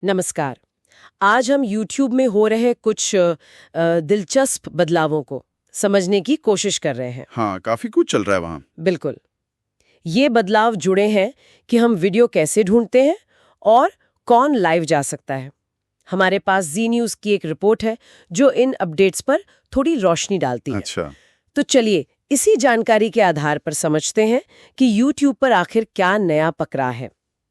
नमस्कार। आज हम YouTube में हो रहे कुछ दिलचस्प बदलावों को समझने की कोशिश कर रहे हैं। हाँ, काफी कुछ चल रहा है वहाँ। बिल्कुल। ये बदलाव जुड़े हैं कि हम वीडियो कैसे ढूंढते हैं और कौन लाइव जा सकता है। हमारे पास जी न्यूज़ की एक रिपोर्ट है जो इन अपडेट्स पर थोड़ी रोशनी डालती है। अच्छा। तो चलिए इसी जानकारी के आधार पर समझते हैं कि YouTube पर आखिर क्या नया पकड़ा है।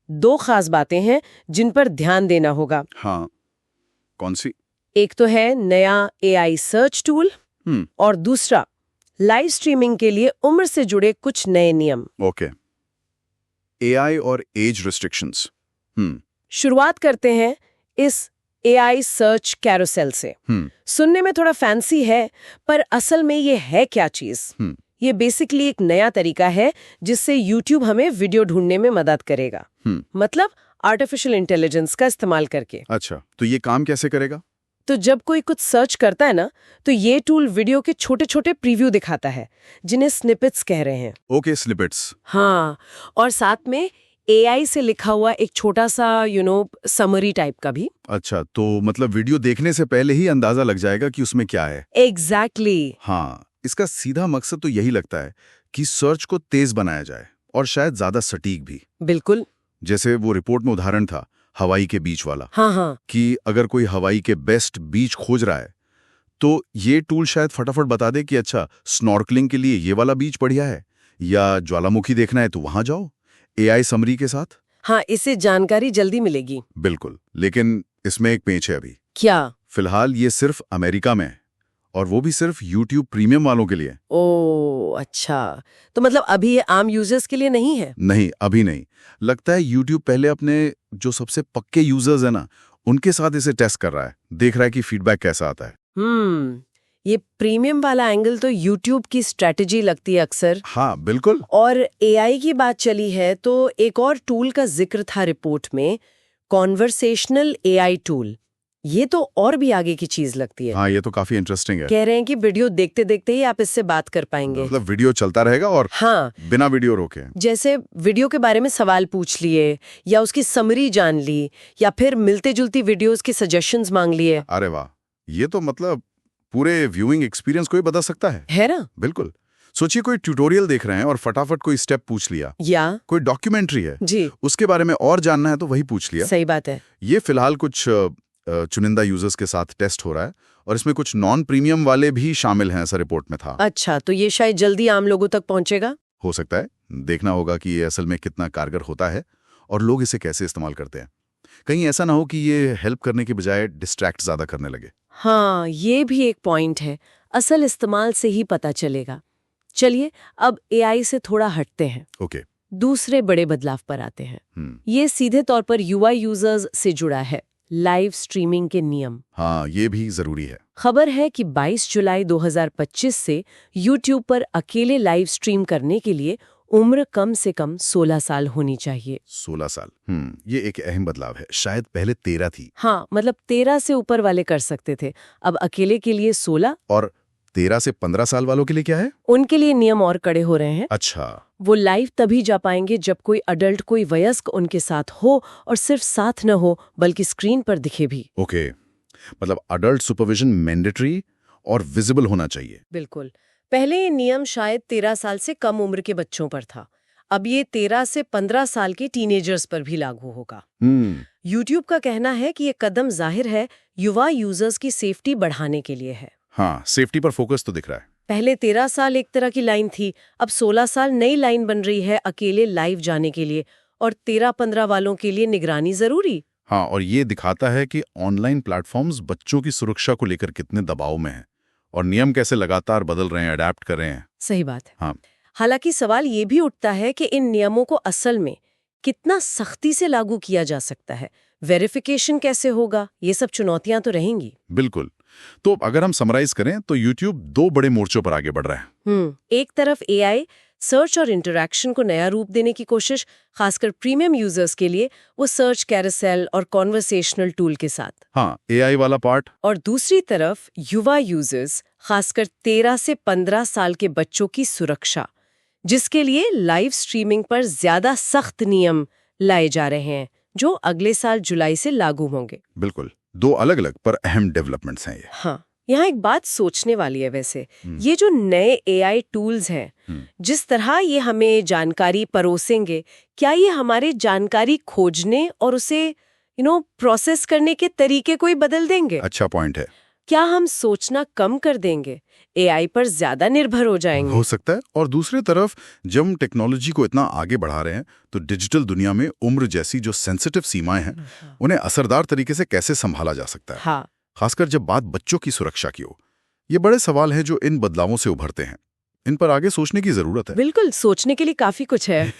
दो खास बातें हैं जिन पर ध्यान देना होगा। हाँ, कौन सी? एक तो है नया AI सर्च टूल और दूसरा लाइव स्ट्रीमिंग के लिए उम्र से जुड़े कुछ नए नियम। ओके। AI और एज रिस्ट्रिक्शंस। शुरुआत करते हैं इस AI सर्च कैरोसेल से। सुनने में थोड़ा फैंसी है, पर असल में ये है क्या चीज? ये बेसिकली एक नया तरीका है जिससे YouTube हमें वीडियो ढूंढने में मदद करेगा। मतलब आर्टिफिशियल इंटेलिजेंस का इस्तेमाल करके। अच्छा, तो ये काम कैसे करेगा? तो जब कोई कुछ सर्च करता है ना, तो ये टूल वीडियो के छोटे छोटे प्रीव्यू दिखाता है जिन्हें स्निपेट्स कह रहे हैं। Okay, snippets. हाँ, और साथ में AI से लिखा हुआ एक छोटा सा समरी टाइप का भी। अच्छा, तो मतलब वीडियो देखने से पहले ही अंदाजा लग जाएगा कि उसमें क्या है। एग्जैक्टली। हाँ, इसका सीधा मकसद तो यही लगता है कि सर्च को तेज बनाया जाए और शायद ज्यादा सटीक भी। बिल्कुल। जैसे वो रिपोर्ट में उदाहरण था हवाई के बीच वाला। हाँ, कि अगर कोई हवाई के बेस्ट बीच खोज रहा है तो ये टूल शायद फटाफट बता दे कि अच्छा, स्नॉर्कलिंग के लिए ये वाला बीच बढ़िया है, या ज्वालामुखी देखना है तो वहां जाओ, AI समरी के साथ। हाँ, इससे जानकारी जल्दी मिलेगी। बिल्कुल, लेकिन इसमें एक पेंच है अभी। क्या? फिलहाल ये सिर्फ अमेरिका में है, और वो भी सिर्फ YouTube प्रीमियम वालों के लिए। ओह, अच्छा। तो मतलब अभी ये आम यूजर्स के लिए नहीं है? नहीं, अभी नहीं। लगता है YouTube पहले अपने जो सबसे पक्के यूजर्स है ना, उनके साथ इसे टेस्ट कर रहा है, देख रहा है कि फीडबैक कैसा आता है। ये प्रीमियम वाला एंगल तो YouTube की स्ट्रेटजी लगती है अक्सर। हाँ, बिल्कुल। और AI की बात चली है तो एक और टूल का जिक्र था रिपोर्ट में, कॉन्वर्सेशनल AI टूल। ये तो और भी आगे की चीज लगती है। हाँ, ये तो काफी इंटरेस्टिंग है। कह रहे हैं कि वीडियो देखते देखते ही आप इससे बात कर पाएंगे। मतलब वीडियो चलता रहेगा और हाँ, बिना वीडियो रोके। जैसे वीडियो के बारे में सवाल पूछ लिए, या उसकी समरी जान ली, या फिर मिलते जुलती वीडियोस के सजेशंस मांग लिए। अरे वाह, ये तो मतलब पूरे व्यूइंग एक्सपीरियंस को ही बदल सकता है ना? बिल्कुल। सोचिए कोई ट्यूटोरियल देख रहे हैं और फटाफट कोई स्टेप पूछ लिया, या कोई डॉक्यूमेंट्री है जी, उसके बारे में और जानना है तो वही पूछ लिया। सही बात है। ये फिलहाल कुछ चुनिंदा यूजर्स के साथ टेस्ट हो रहा है, और इसमें कुछ नॉन प्रीमियम वाले भी शामिल हैं, ऐसा रिपोर्ट में था। अच्छा, तो ये शायद जल्दी आम लोगों तक पहुंचेगा। हो सकता है। देखना होगा कि ये असल में कितना कारगर होता है और लोग इसे कैसे इस्तेमाल करते हैं। कहीं ऐसा ना हो कि ये हेल्प करने के बजाय डिस्ट्रैक्ट ज्यादा करने लगे। हाँ, ये भी एक पॉइंट है। असल इस्तेमाल से ही पता चलेगा। चलिए अब AI से थोड़ा हटते हैं। ओके। दूसरे बड़े बदलाव पर आते हैं। ये सीधे तौर पर युवा यूजर्स से जुड़ा है, लाइव स्ट्रीमिंग के नियम। हाँ, ये भी जरूरी है। खबर है कि 22 जुलाई 2025 से YouTube पर अकेले लाइव स्ट्रीम करने के लिए उम्र कम से कम 16 साल होनी चाहिए। 16 साल। ये एक अहम बदलाव है। शायद पहले 13 थी। हाँ, मतलब 13 से ऊपर वाले कर सकते थे, अब अकेले के लिए 16। और 13 से 15 साल वालों के लिए क्या है? उनके लिए नियम और कड़े हो रहे हैं। अच्छा। वो लाइव तभी जा पाएंगे जब कोई अडल्ट, कोई वयस्क उनके साथ हो, और सिर्फ साथ न हो बल्कि स्क्रीन पर दिखे भी। ओके, मतलब अडल्ट सुपरविजन मैंडेटरी और विजिबल होना चाहिए। बिल्कुल। पहले ये नियम शायद 13 साल से कम उम्र के बच्चों पर था, अब ये 13 से 15 साल के टीनेजर्स पर भी लागू होगा। YouTube का कहना है कि ये कदम जाहिर है युवा यूजर्स की सेफ्टी बढ़ाने के लिए है। हाँ, सेफ्टी पर फोकस तो दिख रहा है। पहले 13 साल एक तरह की लाइन थी, अब 16 साल नई लाइन बन रही है अकेले लाइव जाने के लिए, और 13-15 वालों के लिए निगरानी जरूरी। हाँ, और ये दिखाता है कि ऑनलाइन प्लेटफॉर्म्स बच्चों की सुरक्षा को लेकर कितने दबाव में हैं और नियम कैसे लगातार बदल रहे हैं, अडेप्ट कर रहे हैं। सही बात है। हाँ। हालांकि सवाल ये भी उठता है कि इन नियमों को असल में कितना सख्ती से लागू किया जा सकता है, वेरिफिकेशन कैसे होगा, ये सब चुनौतियां तो रहेंगी। बिल्कुल। तो अगर हम समराइज करें तो YouTube 2 बड़े मोर्चों पर आगे बढ़ रहा है। एक तरफ AI सर्च और इंटरैक्शन को नया रूप देने की कोशिश, खासकर प्रीमियम यूजर्स के लिए, वो सर्च कैरोसेल और कॉन्वर्सेशनल टूल के साथ। हाँ, AI वाला पार्ट। और दूसरी तरफ युवा यूजर्स, खासकर 13 से 15 साल के बच्चों की सुरक्षा, जिसके लिए लाइव स्ट्रीमिंग पर ज्यादा सख्त नियम लाए जा रहे हैं, जो अगले साल जुलाई से लागू होंगे। बिल्कुल, 2 अलग-अलग पर अहम डेवलपमेंट्स हैं ये। हाँ, यहाँ एक बात सोचने वाली है वैसे, ये जो नए एआई टूल्स हैं, जिस तरह ये हमें जानकारी परोसेंगे, क्या ये हमारे जानकारी खोजने और उसे प्रोसेस करने के तरीके को ही बदल देंगे? अच्छा पॉइंट है। क्या हम सोचना कम कर देंगे, एआई पर ज्यादा निर्भर हो जाएंगे? हो सकता है। और दूसरी तरफ जब हम टेक्नोलॉजी को इतना आगे बढ़ा रहे हैं तो डिजिटल दुनिया में उम्र जैसी जो सेंसिटिव सीमाएं हैं उन्हें असरदार तरीके से कैसे संभाला जा सकता है। हाँ। खासकर जब बात बच्चों की सुरक्षा की हो। ये बड़े सवाल हैं जो इन बदलावों से उभरते हैं। इन पर आगे सोचने की जरूरत है। बिल्कुल, सोचने के लिए काफी कुछ है।